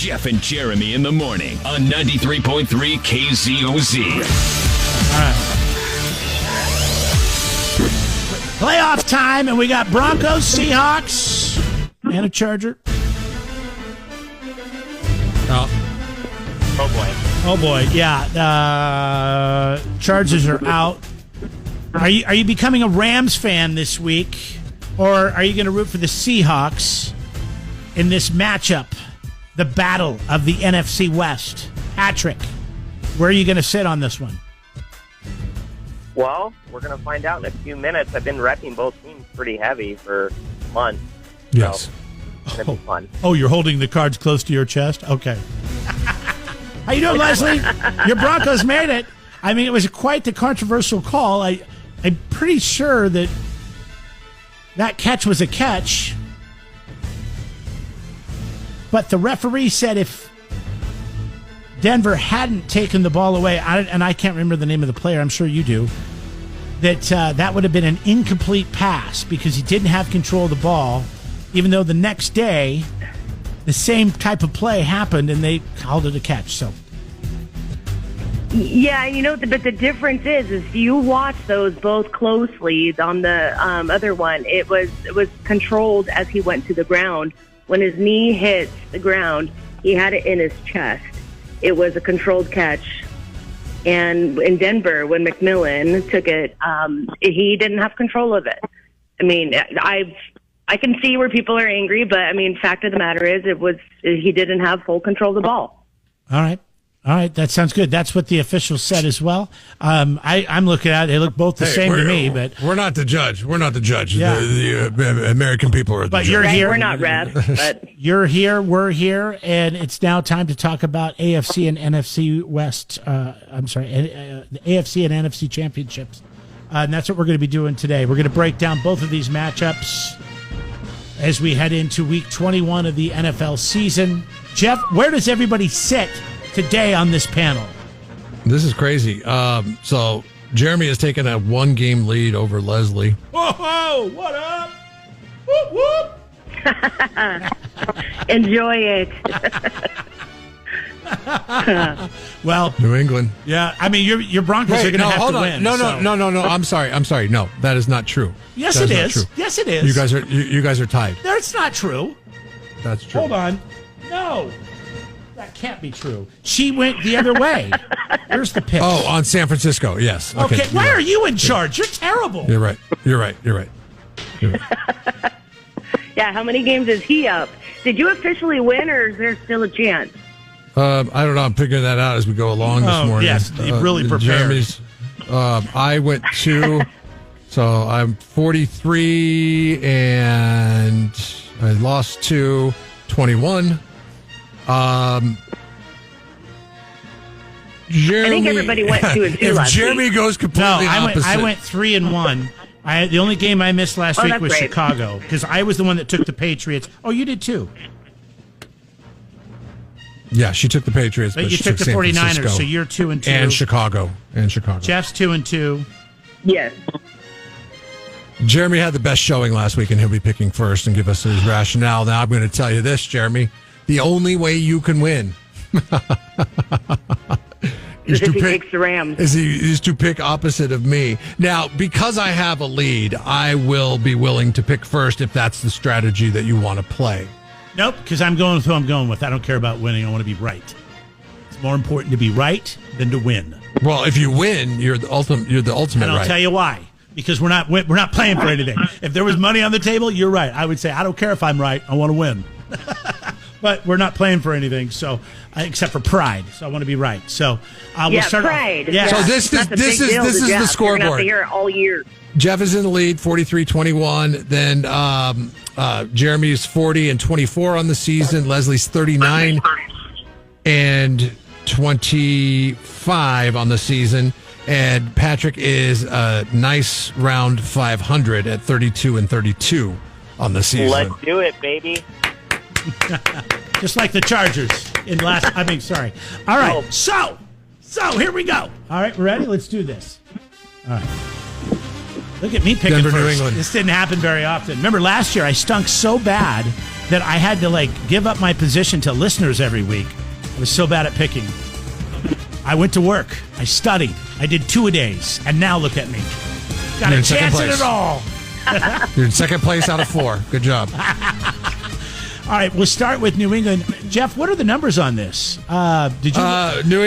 Jeff and Jeremy in the morning on 93.3 KZOZ. All right. Playoff time, and we got Broncos, Seahawks, and a Charger. Oh boy, yeah. Chargers are out. Are you becoming a Rams fan this week, or are you going to root for the Seahawks in this matchup, the battle of the NFC West? Patrick, where are you going to sit on this one? Well, we're going to find out in a few minutes. I've been repping both teams pretty heavy for months. Yes. So it's going to be fun. Oh, you're holding the cards close to your chest? Okay. How you doing, Leslie? Your Broncos made it. I mean, it was quite the controversial call. I'm pretty sure that catch was a catch. But the referee said if Denver hadn't taken the ball away, and I can't remember the name of the player, I'm sure you do, that would have been an incomplete pass because he didn't have control of the ball, even though the next day the same type of play happened and they called it a catch. So, yeah, but the difference is you watch those both closely. On the other one, it was controlled as he went to the ground. When his knee hits the ground, he had it in his chest. It was a controlled catch. And in Denver, when McMillan took it, he didn't have control of it. I mean, I can see where people are angry, but I mean, fact of the matter is, he didn't have full control of the ball. All right, that sounds good. That's what the officials said as well. I'm looking at it; they look both the same to me. But we're not the judge. Yeah. The American people are. But you're here. We're not refs. But You're here. We're here, and it's now time to talk about AFC and NFC West. The AFC and NFC championships, and that's what we're going to be doing today. We're going to break down both of these matchups as we head into Week 21 of the NFL season. Jeff, where does everybody sit today on this panel? This is crazy. So Jeremy has taken a 1-game lead over Leslie. Whoa, what up? Whoop, whoop. enjoy it. Well, New England. yeah, I mean, your Broncos are going to have to win. No. I'm sorry. No, that is not true. Yes, that it not is. true. Yes, it is. You guys are tied. That's not true. That's true. Hold on. No. That can't be true. She went the other way. Here's the pick. Oh, on San Francisco, yes. Okay, why are you in charge? You're terrible. You're right. Yeah, how many games is he up? Did you officially win, or is there still a chance? I don't know. I'm figuring that out as we go along this morning. Yes, you really prepared. Jeremy's, I went 2, so I'm 43, and I lost 2, 21. Jeremy, I think everybody went 2 and 2 if last Jeremy week. goes completely opposite. I went 3-1. The only game I missed last week that's was great. Chicago because I was the one that took the Patriots. Oh, you did too. Yeah, she took the Patriots, But you she took the San 49ers, Francisco so you're 2-2. and Chicago. Jeff's 2-2. Yes. Jeremy had the best showing last week, and he'll be picking first and give us his rationale. Now I'm going to tell you this, Jeremy. The only way you can win Is if he takes the Rams. is to pick opposite of me. Now, because I have a lead, I will be willing to pick first if that's the strategy that you want to play. Nope, because I'm going with who I'm going with. I don't care about winning. I want to be right. It's more important to be right than to win. Well, if you win, you're the ultimate And I'll right. tell you why. Because we're not playing for anything. If there was money on the table, you're right. I would say I don't care if I'm right. I want to win. But we're not playing for anything, so except for pride. So I want to be right. So we'll start. Pride. Yeah. So this is the You're scoreboard. gonna have to hear it all year. Jeff is in the lead, 43-21. Then Jeremy's 40 and 24 on the season. Leslie's 39 and 25 on the season. And Patrick is a nice round 500 at 32 and 32 on the season. Let's do it, baby. Just like the Chargers in last. Sorry. All right. So here we go. All right, we're ready. Let's do this. All right. Look at me picking Denver, first. New England. This didn't happen very often. Remember last year I stunk so bad that I had to give up my position to listeners every week. I was so bad at picking. I went to work. I studied. I did 2-a-days. And now look at me. Got You're a in second chance at place. it all. You're in second place out of 4. Good job. All right, we'll start with New England. Jeff, what are the numbers on this? Did you? New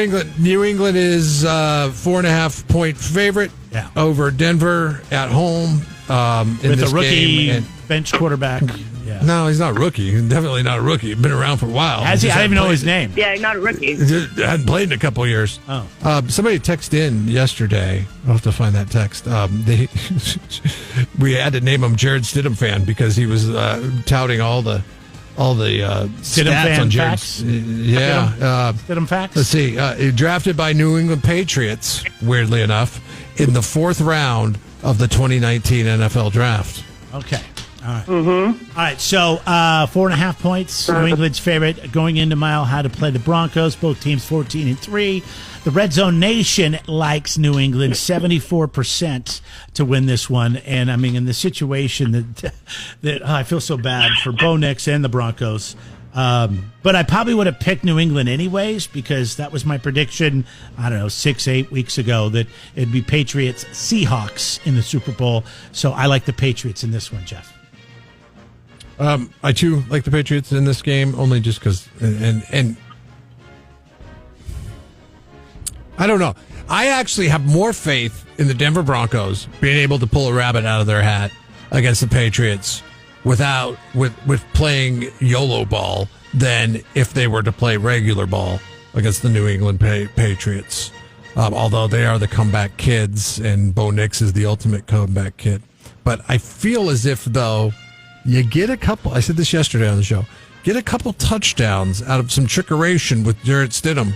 England is 4.5-point favorite over Denver at home in with this a rookie game. bench quarterback. Yeah. No, he's not a rookie. He's definitely not a rookie. He's been around for a while. Has he? I don't even know his name. Yeah, not a rookie. Hadn't played in a couple of years. Oh. Somebody texted in yesterday. I'll have to find that text. We had to name him Jared Stidham fan because he was touting all the Stidham stats fan on Jared's. facts? Yeah. Stidham facts? Let's see. Drafted by New England Patriots, weirdly enough, in the 4th round of the 2019 NFL Draft. Okay. All right. Mm-hmm. All right. So 4.5 points. New England's favorite going into Mile High to play the Broncos. Both teams 14-3. The Red Zone Nation likes New England 74% to win this one. And I mean, in the situation that I feel so bad for Bo Nix and the Broncos. But I probably would have picked New England anyways because that was my prediction, 6-8 weeks ago, that it'd be Patriots Seahawks in the Super Bowl. So I like the Patriots in this one, Jeff. I too like the Patriots in this game, only just because, and I don't know. I actually have more faith in the Denver Broncos being able to pull a rabbit out of their hat against the Patriots with playing YOLO ball than if they were to play regular ball against the New England Patriots. Although they are the comeback kids, and Bo Nix is the ultimate comeback kid. But I feel as if, though, you get a couple, I said this yesterday on the show, get a couple touchdowns out of some trickeration with Jared Stidham,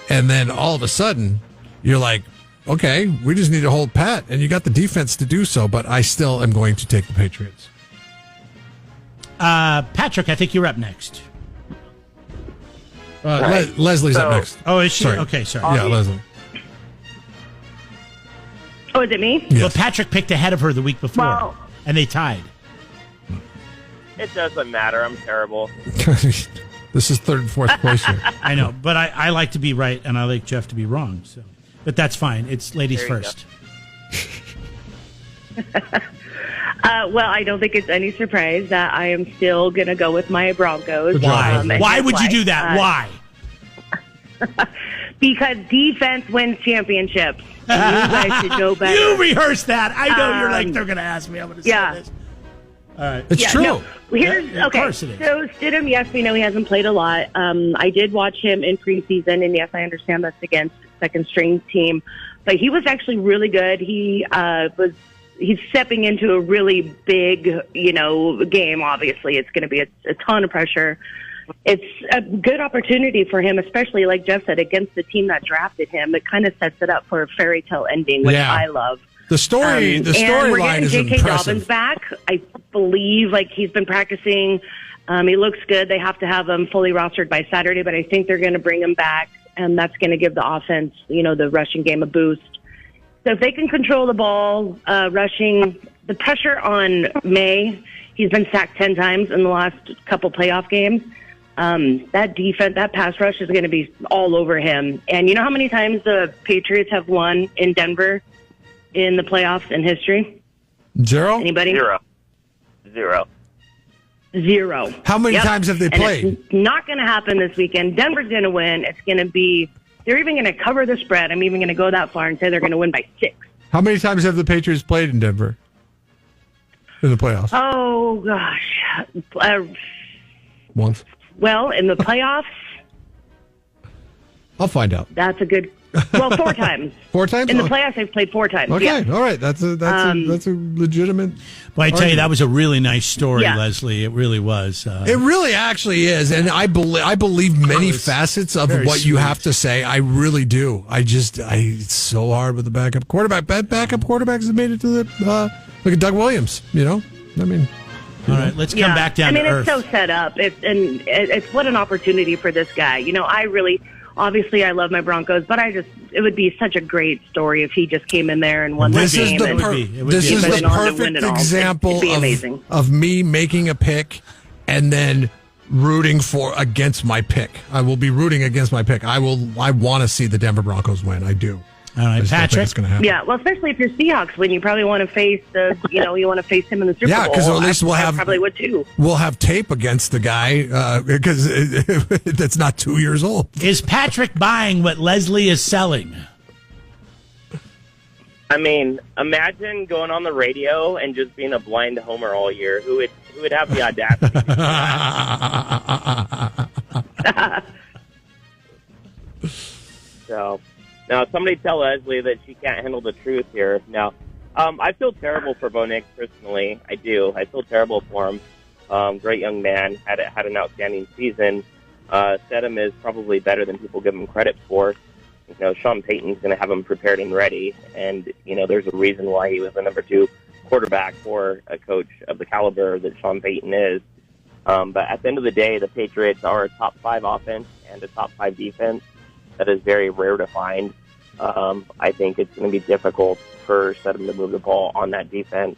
and then all of a sudden, you're like, okay, we just need to hold pat, and you got the defense to do so, but I still am going to take the Patriots. Patrick, I think you're up next. Leslie's up next. Oh, is she? Sorry. Okay, sorry. Yeah, Leslie. Oh, is it me? Yes. Well, Patrick picked ahead of her the week before, and they tied. It doesn't matter. I'm terrible. This is 3rd and 4th place here. I know, but I like to be right, and I like Jeff to be wrong. So, but that's fine. It's ladies There you first. Well, I don't think it's any surprise that I am still going to go with my Broncos. Why? And Why here's would you do that? Why? Because defense wins championships. And you guys should know better. You rehearsed that. I know you're like, they're going to ask me. I'm going to say this. All right. It's true. No. Here's, Yeah, of okay. course it is. So Stidham, yes, we know he hasn't played a lot. I did watch him in preseason, and yes, I understand that's against second string team, but he was actually really good. He's stepping into a really big, game. Obviously, it's going to be a ton of pressure. It's a good opportunity for him, especially like Jeff said, against the team that drafted him. It kind of sets it up for a fairy tale ending, which I love. The storyline is J.K. impressive. Dobbins back. I believe he's been practicing. He looks good. They have to have him fully rostered by Saturday, but I think they're going to bring him back, and that's going to give the offense, the rushing game a boost. So if they can control the ball, rushing, the pressure on May, he's been sacked 10 times in the last couple playoff games. That defense, that pass rush is going to be all over him. And you know how many times the Patriots have won in Denver in the playoffs in history? 0? Anybody? Zero. How many times have they played? It's not going to happen this weekend. Denver's going to win. It's going to be, they're even going to cover the spread. I'm even going to go that far and say they're going to win by 6. How many times have the Patriots played in Denver in the playoffs? Oh, gosh. Once. Well, in the playoffs, I'll find out. that's a good, 4 times. 4 times? In the playoffs, they've played 4 times. Okay, Yeah. all right. That's a legitimate. Well, I tell you, argument. that was a really nice story, Yeah. Leslie. It really was. It really actually is, and I believe many facets of very what you sweet. have to say. I really do. It's so hard with the backup quarterback. Backup quarterbacks have made it to the look at Doug Williams. I mean. All right, let's come back down to earth. It's so set up. It's what an opportunity for this guy. Obviously, I love my Broncos, but it would be such a great story if he just came in there and won This the is game. the perfect example of me making a pick and then rooting against my pick. I will be rooting against my pick. I want to see the Denver Broncos win. I do. All right, Patrick. It's going to happen. Yeah, well, especially if your Seahawks win, you probably want to face you want to face him in the Super Bowl. Yeah, because at least I probably would too. We'll have tape against the guy because that's not 2 years old. Is Patrick buying what Leslie is selling? I mean, imagine going on the radio and just being a blind homer all year. Who would have the audacity? So, now somebody tell Leslie that she can't handle the truth here. Now, I feel terrible for Bo Nix personally. I do. I feel terrible for him. Great young man, had an outstanding season. Stedham is probably better than people give him credit for. Sean Payton's going to have him prepared and ready, and there's a reason why he was the number 2 quarterback for a coach of the caliber that Sean Payton is. But at the end of the day, the Patriots are a top 5 offense and a top 5 defense. That is very rare to find. I think it's going to be difficult for Stedham to move the ball on that defense.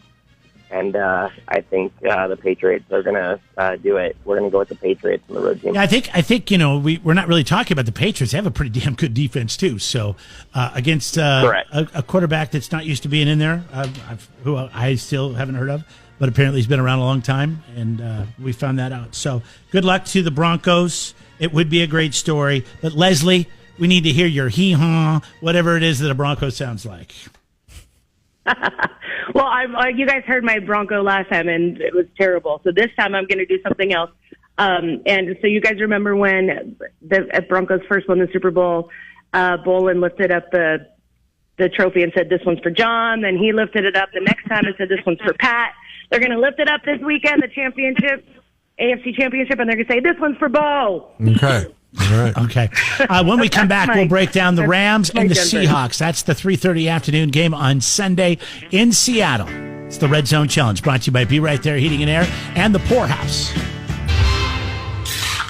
And I think the Patriots are going to do it. We're going to go with the Patriots in the road game. Yeah, I think we're not really talking about the Patriots. They have a pretty damn good defense too. So against a quarterback that's not used to being in there, who I still haven't heard of, but apparently he's been around a long time, and we found that out. So good luck to the Broncos. It would be a great story. But Leslie, we need to hear your hee-haw, whatever it is that a Bronco sounds like. Well, you guys heard my Bronco last time, and it was terrible. So this time I'm going to do something else. And so you guys remember when the Broncos first won the Super Bowl, Bolin lifted up the trophy and said, "This one's for John." Then he lifted it up the next time and said, "This one's for Pat." They're going to lift it up this weekend, the championship, AFC championship, and they're going to say, "This one's for Bo." Okay. All right. Okay. When we come back, we'll break down the Rams and the Seahawks. That's the 3:30 afternoon game on Sunday in Seattle. It's the Red Zone Challenge, brought to you by Be Right There Heating and Air and the Poorhouse.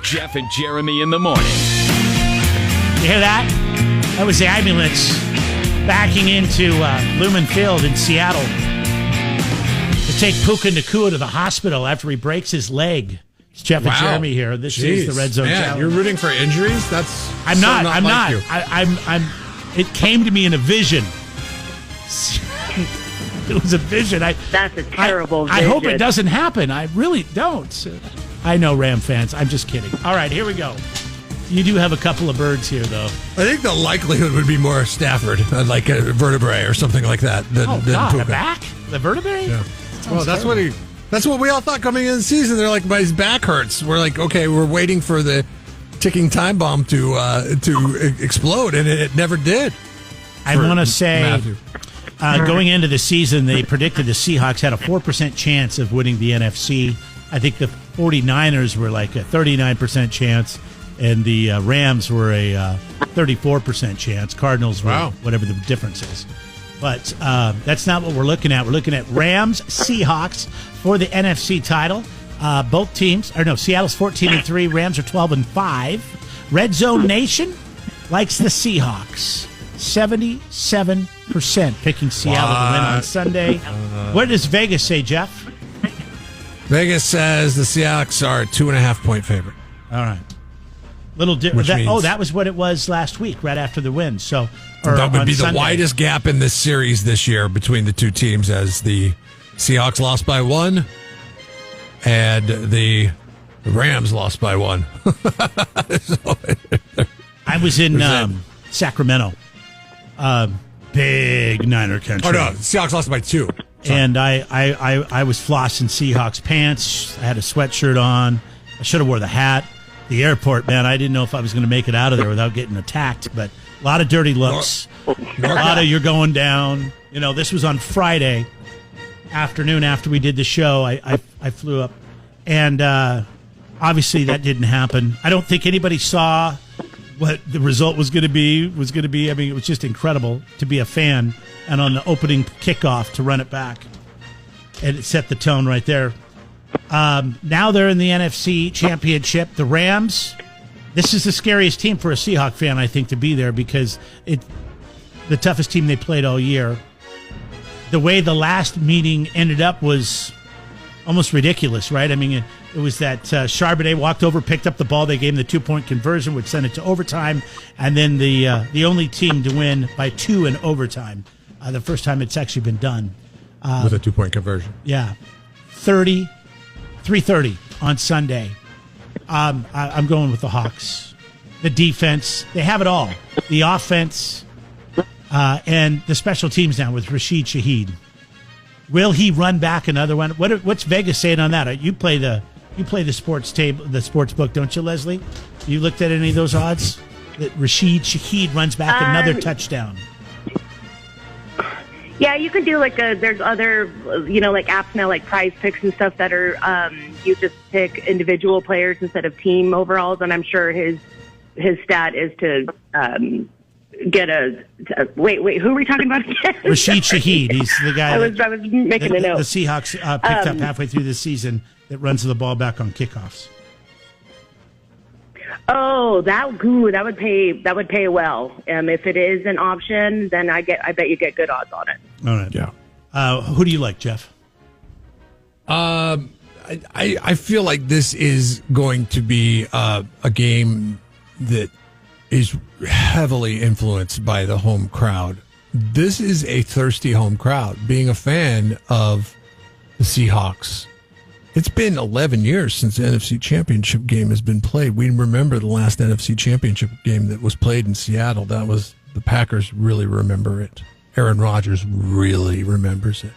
Jeff and Jeremy in the morning. You hear that? That was the ambulance backing into Lumen Field in Seattle to take Puka Nacua to the hospital after he breaks his leg. It's Jeff and Jeremy here. This is the Red Zone Challenge. You're rooting for injuries? I'm not. You. I'm. It came to me in a vision. It was a vision. That's a terrible vision. I hope it doesn't happen. I really don't. I know, Ram fans. I'm just kidding. All right, here we go. You do have a couple of birds here, though. I think the likelihood would be more Stafford, like a vertebrae or something like that, than Puka. The back? The vertebrae? Yeah. Well, that's terrible. That's what we all thought coming into the season. They're like, his back hurts. We're like, okay, we're waiting for the ticking time bomb to explode, and it never did. I want to say, going into the season, they predicted the Seahawks had a 4% chance of winning the NFC. I think the 49ers were like a 39% chance, and the Rams were a 34% chance. Cardinals were whatever the difference is. But that's not what we're looking at. We're looking at Rams, Seahawks for the NFC title. Both teams, Seattle's 14-3, Rams are 12-5. Red Zone Nation likes the Seahawks. 77% picking Seattle to win on Sunday. What does Vegas say, Jeff? Vegas says the Seahawks are a 2.5-point favorite. All right. Little different. That was what it was last week, right after the win. So that would be the widest gap in this series this year between the two teams, as the Seahawks lost by 1 and the Rams lost by 1. I was in Sacramento, big Niner country. Oh no, Seahawks lost by 2. Sorry. And I was flossing Seahawks pants. I had a sweatshirt on. I should have wore the hat. The airport, man, I didn't know if I was going to make it out of there without getting attacked, but a lot of dirty looks. A lot of you're going down. This was on Friday afternoon after we did the show. I flew up, and obviously that didn't happen. I don't think anybody saw what the result was going to be. I mean, it was just incredible to be a fan, and on the opening kickoff to run it back, and it set the tone right there. Now they're in the NFC Championship. The Rams This is the scariest team for a Seahawk fan, I think, to be there because the toughest team they played all year. The way the last meeting ended up was almost ridiculous, right? I mean, it was that Charbonnet walked over, picked up the ball. They gave him the 2-point conversion, which sent it to overtime, and then the only team to win by 2 in overtime. The first time it's actually been done. With a 2-point conversion. Yeah. 3:30 on Sunday. I'm going with the Hawks. The defense, they have it all. The offense and the special teams now with Rashid Shaheed. Will he run back another one? What's Vegas saying on that? You play the sports table, the sports book, don't you, Leslie? You looked at any of those odds that Rashid Shaheed runs back another touchdown? Yeah, you can do there's other, like apps now, like Prize Picks and stuff that are, you just pick individual players instead of team overalls. And I'm sure his stat is to get wait, who are we talking about again? Rashid Shaheed. He's the guy I was making a note. The Seahawks picked up halfway through the season that runs the ball back on kickoffs. Oh, that would pay well. If it is an option, then I bet you get good odds on it. All right. Yeah. Who do you like, Jeff? I feel like this is going to be a game that is heavily influenced by the home crowd. This is a thirsty home crowd. Being a fan of the Seahawks, it's been 11 years since the NFC Championship game has been played. We remember the last NFC Championship game that was played in Seattle. That was the Packers really remember it. Aaron Rodgers really remembers it.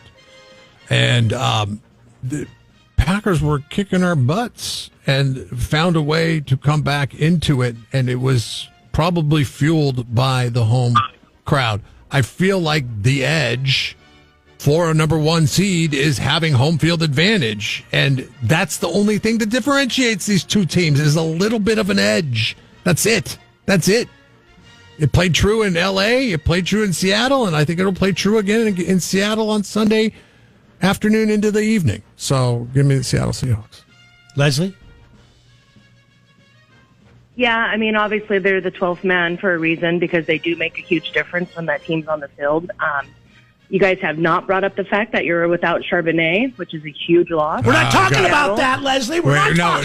And the Packers were kicking our butts and found a way to come back into it, and it was probably fueled by the home crowd. I feel like the edge for a number 1 seed is having home field advantage. And that's the only thing that differentiates these two teams is a little bit of an edge. That's it. It played true in L.A., it played true in Seattle, and I think it'll play true again in Seattle on Sunday afternoon into the evening. So give me the Seattle Seahawks. Leslie? Yeah, I mean, obviously they're the 12th man for a reason because they do make a huge difference when that team's on the field. You guys have not brought up the fact that you're without Charbonnet, which is a huge loss. We're not talking about that, Leslie. We got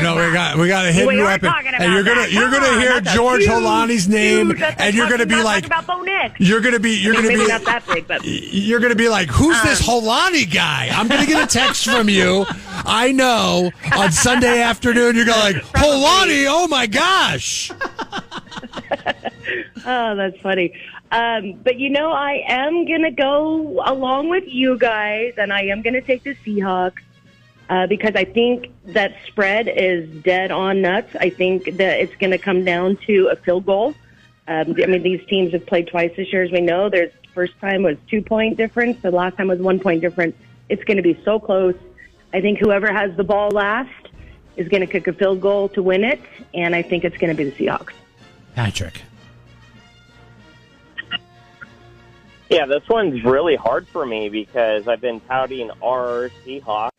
a hidden weapon, and you're gonna hear George Holani's name, and you're gonna be like, about Bo Nix. You're gonna be not that big, but you're gonna be like, who's this Holani guy? I'm gonna get a text from you. I know on Sunday afternoon you're gonna like Holani. Oh my gosh. Oh, that's funny. But I am going to go along with you guys, and I am going to take the Seahawks because I think that spread is dead on nuts. I think that it's going to come down to a field goal. These teams have played twice this year, as we know. Their first time was 2-point difference. The last time was 1-point difference. It's going to be so close. I think whoever has the ball last is going to kick a field goal to win it, and I think it's going to be the Seahawks. Patrick. Yeah, this one's really hard for me because I've been touting our Seahawks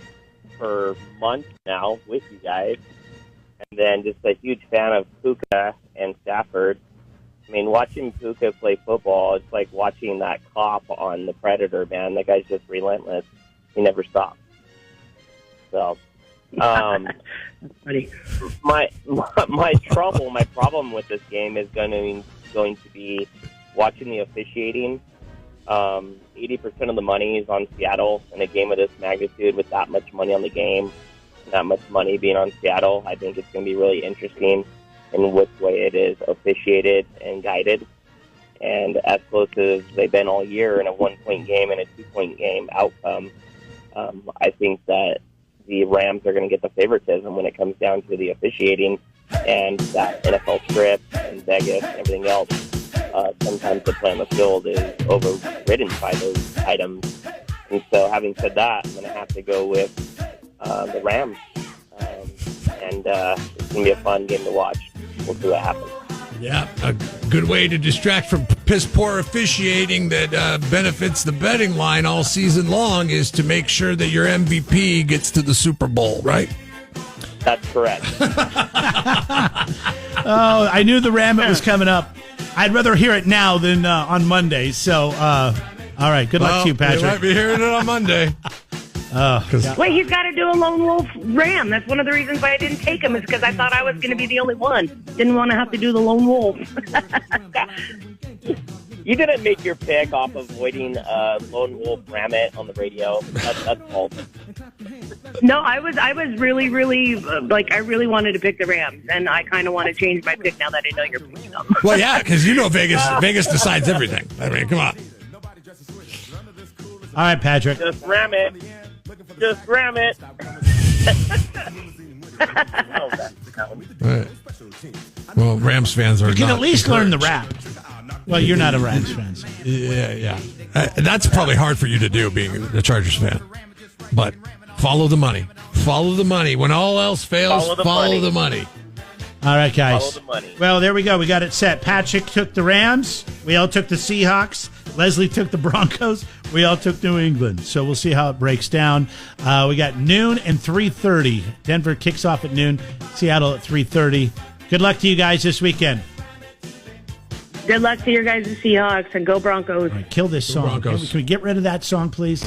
for months now with you guys. And then just a huge fan of Puka and Stafford. I mean, watching Puka play football, it's like watching that cop on The Predator, man. That guy's just relentless. He never stops. So, That's funny. my problem with this game is going to be watching the officiating. 80% of the money is on Seattle in a game of this magnitude with that much money on the game, that much money being on Seattle. I think it's going to be really interesting in which way it is officiated and guided. And as close as they've been all year in a 1-point game and a 2-point game outcome, I think that the Rams are going to get the favoritism when it comes down to the officiating and that NFL script and Vegas and everything else. Sometimes the play on the field is overridden by those items. And so having said that, I'm going to have to go with the Rams. And it's going to be a fun game to watch. We'll see what happens. Yeah, a good way to distract from piss-poor officiating that benefits the betting line all season long is to make sure that your MVP gets to the Super Bowl, right? That's correct. Oh, I knew the Rammet was coming up. I'd rather hear it now than on Monday. So, all right. Good luck to you, Patrick. You might be hearing it on Monday. Wait, he's got to do a lone wolf ram. That's one of the reasons why I didn't take him, is because I thought I was going to be the only one. Didn't want to have to do the lone wolf. You didn't make your pick off avoiding Lone Wolf Rammet on the radio. That's false. No, I was really, really, I really wanted to pick the Rams, and I kind of want to change my pick now that I know you're picking them. Well, yeah, because you know Vegas decides everything. I mean, come on. All right, Patrick. Just ram it. Just ram it. All right. Well, Rams fans are You can not at least learn the encouraged. rap. Well, you're not a Rams fan. So. Yeah. That's probably hard for you to do, being a Chargers fan. But follow the money. Follow the money. When all else fails, follow the money. All right, guys. Follow the money. Well, there we go. We got it set. Patrick took the Rams. We all took the Seahawks. Leslie took the Broncos. We all took New England. So we'll see how it breaks down. We got noon and 3:30. Denver kicks off at noon. Seattle at 3:30. Good luck to you guys this weekend. Good luck to your guys, the Seahawks, and go Broncos. All right, kill this song. Broncos. Can we get rid of that song, please?